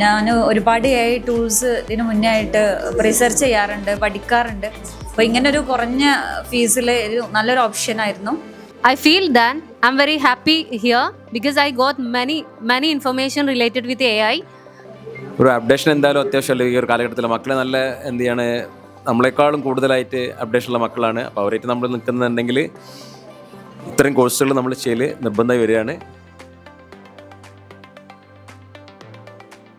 ഞാൻ ഒരുപാട് AI tools ഇതിന് മുന്നേ ആയിട്ട് റിസർച്ച് ചെയ്യാറുണ്ട്, പഠിക്കാറുണ്ട്. അപ്പോൾ ഇങ്ങനൊരു കുറഞ്ഞ ഫീസിൽ നല്ലൊരു ഓപ്ഷൻ ആയിരുന്നു. I feel that I'm very happy here because I got many information related with AI. ഒരു അപ്ഡേഷൻ എന്തായാലും അത്യാവശ്യമല്ല ഈ ഒരു കാലഘട്ടത്തിൽ. മക്കളെ നല്ല എന്ത് ചെയ്യാണ്, നമ്മളെക്കാളും കൂടുതലായിട്ട് അപ്ഡേഷനുള്ള മക്കളാണ്. അപ്പോൾ അവരായിട്ട് നമ്മൾ നിൽക്കുന്നുണ്ടെങ്കിൽ ഇത്തരം കോഴ്സുകൾ നമ്മൾ ചെയ്യൽ നിർബന്ധമായി വരികയാണ്.